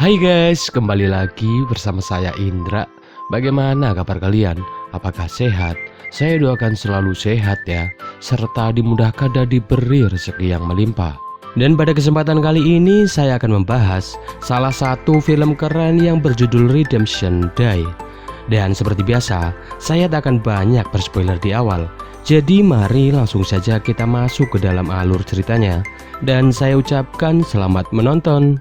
Hai guys, kembali lagi bersama saya Indra. Bagaimana kabar kalian? Apakah sehat? Saya doakan selalu sehat ya, serta dimudahkan dan diberi rezeki yang melimpah. Dan pada kesempatan kali ini saya akan membahas salah satu film keren yang berjudul Redemption Day. Dan seperti biasa, saya tak akan banyak berspoiler di awal. Jadi mari langsung saja kita masuk ke dalam alur ceritanya. Dan saya ucapkan selamat menonton.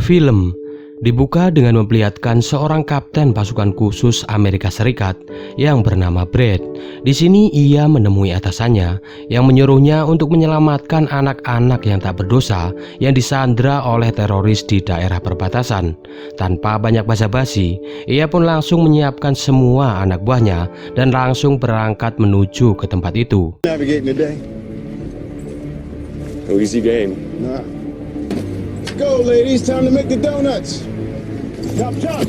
Film dibuka dengan memperlihatkan seorang kapten pasukan khusus Amerika Serikat yang bernama Brad. Di sini ia menemui atasannya yang menyuruhnya untuk menyelamatkan anak-anak yang tak berdosa yang disandra oleh teroris di daerah perbatasan. Tanpa banyak basa-basi, ia pun langsung menyiapkan semua anak buahnya dan langsung berangkat menuju ke tempat itu. Navigating today. Easy game. Nah. Go, ladies. Time to make the donuts. Chop, chop.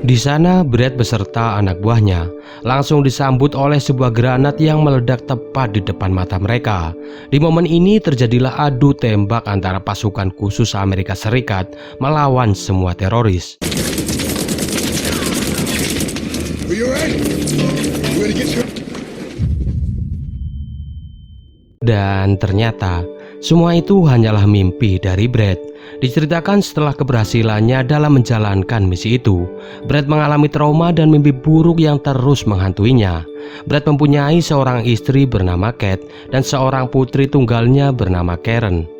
Di sana Brad beserta anak buahnya langsung disambut oleh sebuah granat yang meledak tepat di depan mata mereka. Di momen ini terjadilah adu tembak antara pasukan khusus Amerika Serikat melawan semua teroris. Are you ready? Ready to get your... Dan ternyata semua itu hanyalah mimpi dari Brad. Diceritakan setelah keberhasilannya dalam menjalankan misi itu, Brad mengalami trauma dan mimpi buruk yang terus menghantuinya. Brad mempunyai seorang istri bernama Kate dan seorang putri tunggalnya bernama Karen.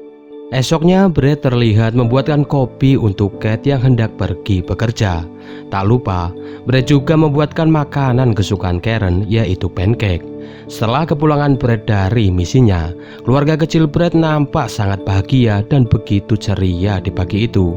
Esoknya Brad terlihat membuatkan kopi untuk Kate yang hendak pergi bekerja. Tak lupa, Brad juga membuatkan makanan kesukaan Karen, yaitu pancake. Setelah kepulangan Brad dari misinya, keluarga kecil Brad nampak sangat bahagia dan begitu ceria di pagi itu.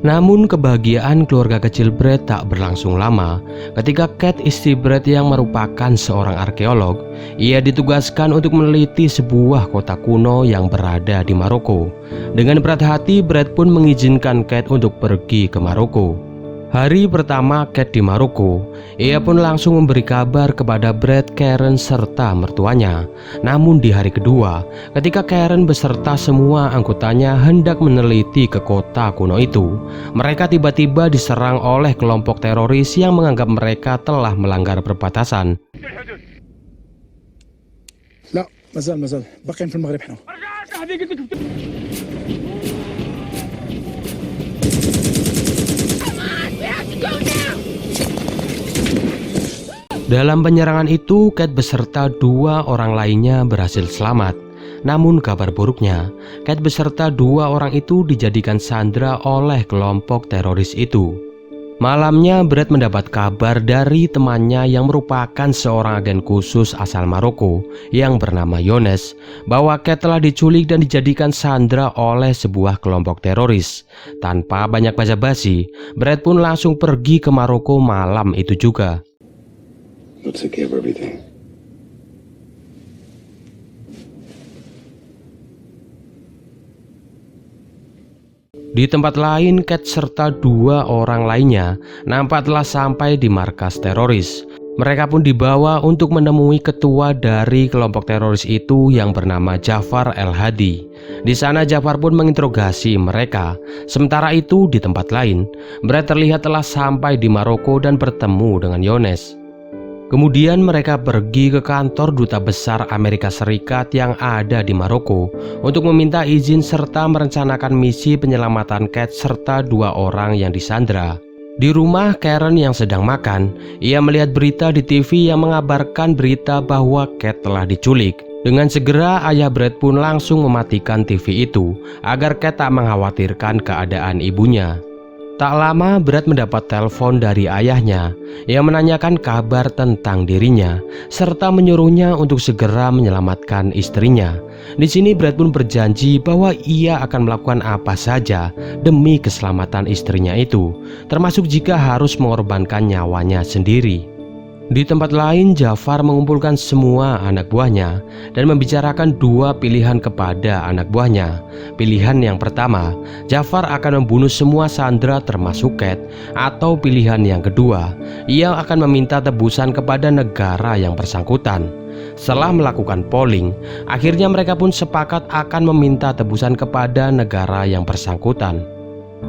Namun kebahagiaan keluarga kecil Brad tak berlangsung lama. Ketika Kate, istri Brad yang merupakan seorang arkeolog, ia ditugaskan untuk meneliti sebuah kota kuno yang berada di Maroko. Dengan berat hati, Brad pun mengizinkan Kate untuk pergi ke Maroko. Hari pertama Kate di Maroko, ia pun langsung memberi kabar kepada Brad, Karen, serta mertuanya. Namun di hari kedua, ketika Karen beserta semua anggotanya hendak meneliti ke kota kuno itu, mereka tiba-tiba diserang oleh kelompok teroris yang menganggap mereka telah melanggar perbatasan. لا ما زال باقيين في المغرب حنا. Dalam penyerangan itu, Kate beserta dua orang lainnya berhasil selamat. Namun kabar buruknya, Kate beserta dua orang itu dijadikan sandera oleh kelompok teroris itu. Malamnya Brad mendapat kabar dari temannya yang merupakan seorang agen khusus asal Maroko yang bernama Yones, bahwa Kate telah diculik dan dijadikan sandera oleh sebuah kelompok teroris. Tanpa banyak basa-basi, Brad pun langsung pergi ke Maroko malam itu juga. Let's take care of everything. Di tempat lain, Kate serta dua orang lainnya nampak telah sampai di markas teroris. Mereka pun dibawa untuk menemui ketua dari kelompok teroris itu yang bernama Jafar El-Hadi. Di sana Jafar pun menginterogasi mereka. Sementara itu di tempat lain, Brad terlihat telah sampai di Maroko dan bertemu dengan Yones. Kemudian mereka pergi ke kantor duta besar Amerika Serikat yang ada di Maroko untuk meminta izin serta merencanakan misi penyelamatan Kate serta dua orang yang disandra. Di rumah Karen yang sedang makan, ia melihat berita di TV yang mengabarkan berita bahwa Kate telah diculik. Dengan segera ayah Brad pun langsung mematikan TV itu agar Kate tak mengkhawatirkan keadaan ibunya. Tak lama Brad mendapat telepon dari ayahnya yang menanyakan kabar tentang dirinya serta menyuruhnya untuk segera menyelamatkan istrinya. Di sini Brad pun berjanji bahwa ia akan melakukan apa saja demi keselamatan istrinya itu, termasuk jika harus mengorbankan nyawanya sendiri. Di tempat lain, Jafar mengumpulkan semua anak buahnya dan membicarakan dua pilihan kepada anak buahnya. Pilihan yang pertama, Jafar akan membunuh semua sandera termasuk Kate, atau pilihan yang kedua, ia akan meminta tebusan kepada negara yang bersangkutan. Setelah melakukan polling, akhirnya mereka pun sepakat akan meminta tebusan kepada negara yang bersangkutan.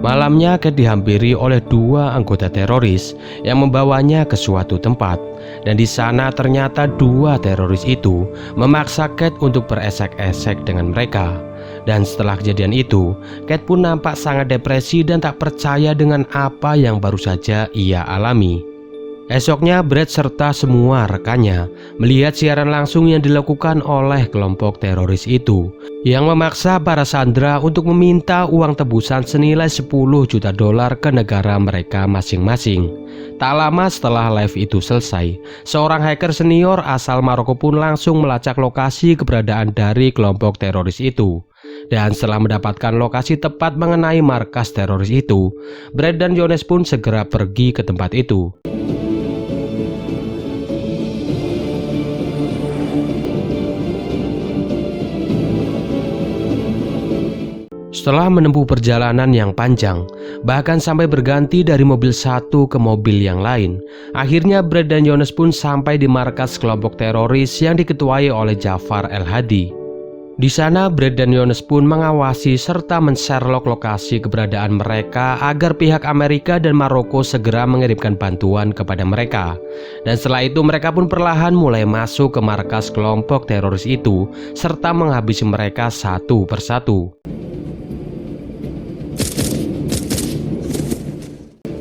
Malamnya Kate dihampiri oleh dua anggota teroris yang membawanya ke suatu tempat, dan di sana ternyata dua teroris itu memaksa Kate untuk beresek-esek dengan mereka. Dan setelah kejadian itu, Kate pun nampak sangat depresi dan tak percaya dengan apa yang baru saja ia alami. Esoknya Brad serta semua rekannya melihat siaran langsung yang dilakukan oleh kelompok teroris itu yang memaksa para sandera untuk meminta uang tebusan senilai 10 juta dolar ke negara mereka masing-masing. Tak lama setelah live itu selesai, seorang hacker senior asal Maroko pun langsung melacak lokasi keberadaan dari kelompok teroris itu. Dan setelah mendapatkan lokasi tepat mengenai markas teroris itu, Brad dan Jones pun segera pergi ke tempat itu. Setelah menempuh perjalanan yang panjang, bahkan sampai berganti dari mobil satu ke mobil yang lain, akhirnya Brad dan Jones pun sampai di markas kelompok teroris yang diketuai oleh Jafar El-Hadi. Di sana Brad dan Jones pun mengawasi serta men-sherlock lokasi keberadaan mereka agar pihak Amerika dan Maroko segera mengirimkan bantuan kepada mereka. Dan setelah itu mereka pun perlahan mulai masuk ke markas kelompok teroris itu serta menghabisi mereka satu persatu.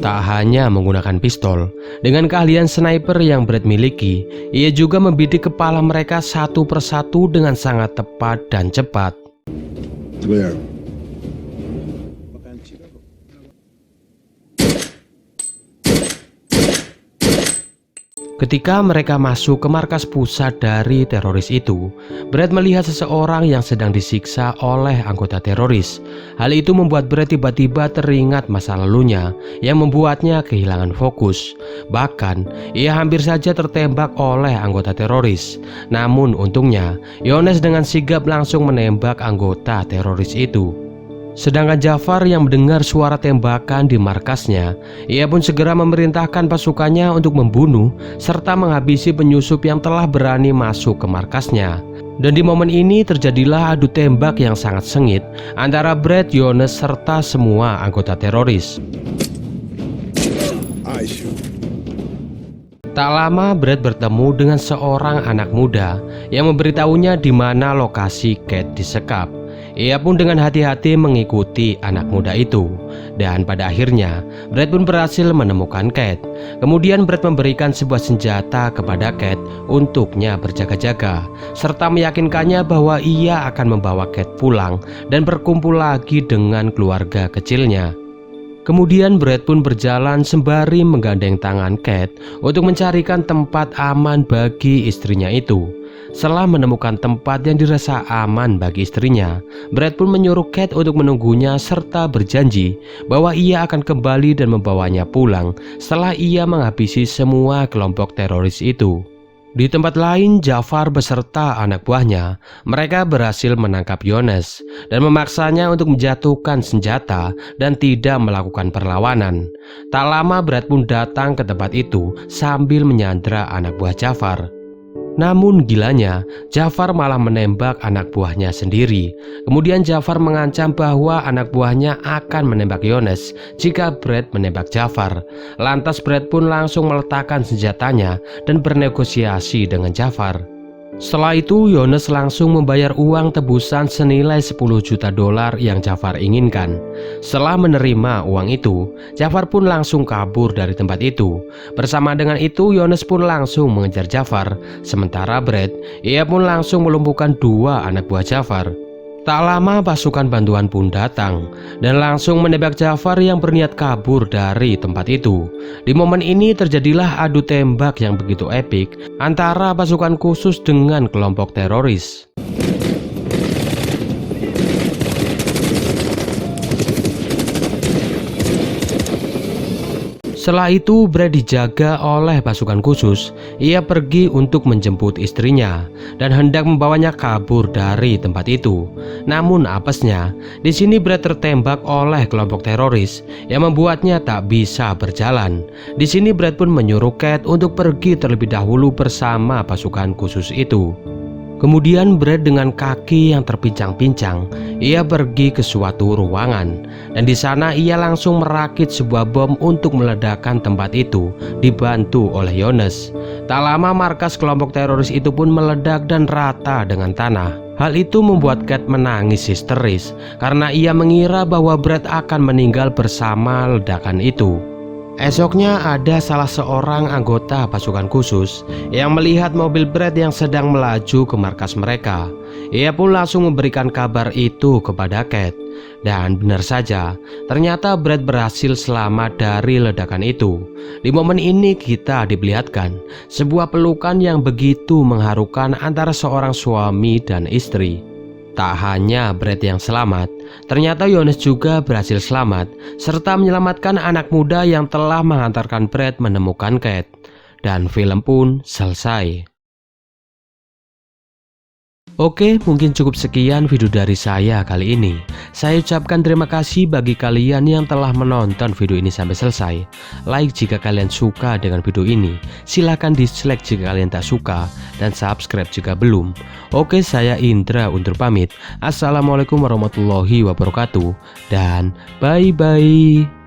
Tak hanya menggunakan pistol, dengan keahlian sniper yang Brad miliki, ia juga membidik kepala mereka satu persatu dengan sangat tepat dan cepat. Clear. Ketika mereka masuk ke markas pusat dari teroris itu, Brad melihat seseorang yang sedang disiksa oleh anggota teroris. Hal itu membuat Brad tiba-tiba teringat masa lalunya yang membuatnya kehilangan fokus. Bahkan, ia hampir saja tertembak oleh anggota teroris. Namun untungnya, Jones dengan sigap langsung menembak anggota teroris itu. Sedangkan Jafar yang mendengar suara tembakan di markasnya, ia pun segera memerintahkan pasukannya untuk membunuh serta menghabisi penyusup yang telah berani masuk ke markasnya. Dan di momen ini terjadilah adu tembak yang sangat sengit antara Brad, Jones serta semua anggota teroris. I shoot. Tak lama Brad bertemu dengan seorang anak muda yang memberitahunya di mana lokasi Kate disekap. Ia pun dengan hati-hati mengikuti anak muda itu. Dan pada akhirnya Brad pun berhasil menemukan Kate. Kemudian Brad memberikan sebuah senjata kepada Kate untuknya berjaga-jaga, serta meyakinkannya bahwa ia akan membawa Kate pulang dan berkumpul lagi dengan keluarga kecilnya. Kemudian Brad pun berjalan sembari menggandeng tangan Kate untuk mencarikan tempat aman bagi istrinya itu. Setelah menemukan tempat yang dirasa aman bagi istrinya, Brad pun menyuruh Kate untuk menunggunya serta berjanji bahwa ia akan kembali dan membawanya pulang setelah ia menghabisi semua kelompok teroris itu. Di tempat lain, Jafar beserta anak buahnya, mereka berhasil menangkap Jones dan memaksanya untuk menjatuhkan senjata dan tidak melakukan perlawanan. Tak lama Brad pun datang ke tempat itu sambil menyandra anak buah Jafar. Namun gilanya, Jafar malah menembak anak buahnya sendiri. Kemudian Jafar mengancam bahwa anak buahnya akan menembak Jones jika Brad menembak Jafar. Lantas Brad pun langsung meletakkan senjatanya dan bernegosiasi dengan Jafar. Setelah itu Jones langsung membayar uang tebusan senilai 10 juta dolar yang Jafar inginkan. Setelah menerima uang itu, Jafar pun langsung kabur dari tempat itu. Bersama dengan itu Jones pun langsung mengejar Jafar. Sementara Brad, ia pun langsung melumpuhkan dua anak buah Jafar. Tak lama pasukan bantuan pun datang dan langsung menembak Jafar yang berniat kabur dari tempat itu. Di momen ini terjadilah adu tembak yang begitu epik antara pasukan khusus dengan kelompok teroris. Setelah itu Brad dijaga oleh pasukan khusus. Ia pergi untuk menjemput istrinya dan hendak membawanya kabur dari tempat itu. Namun apesnya, di sini Brad tertembak oleh kelompok teroris yang membuatnya tak bisa berjalan. Di sini Brad pun menyuruh Kate untuk pergi terlebih dahulu bersama pasukan khusus itu. Kemudian Brad dengan kaki yang terpincang-pincang, ia pergi ke suatu ruangan dan di sana ia langsung merakit sebuah bom untuk meledakkan tempat itu, dibantu oleh Jonas. Tak lama markas kelompok teroris itu pun meledak dan rata dengan tanah. Hal itu membuat Kate menangis histeris karena ia mengira bahwa Brad akan meninggal bersama ledakan itu. Esoknya ada salah seorang anggota pasukan khusus yang melihat mobil Brad yang sedang melaju ke markas mereka. Ia pun langsung memberikan kabar itu kepada Kate. Dan benar saja, ternyata Brad berhasil selamat dari ledakan itu. Di momen ini kita diperlihatkan sebuah pelukan yang begitu mengharukan antara seorang suami dan istri. Tak hanya Brad yang selamat, ternyata Jonas juga berhasil selamat serta menyelamatkan anak muda yang telah mengantarkan Brad menemukan Kate. Dan film pun selesai. Oke, mungkin cukup sekian video dari saya kali ini. Saya ucapkan terima kasih bagi kalian yang telah menonton video ini sampai selesai. Like jika kalian suka dengan video ini, silahkan dislike jika kalian tak suka, dan subscribe jika belum. Oke, saya Indra undur pamit. Assalamualaikum warahmatullahi wabarakatuh, dan bye-bye.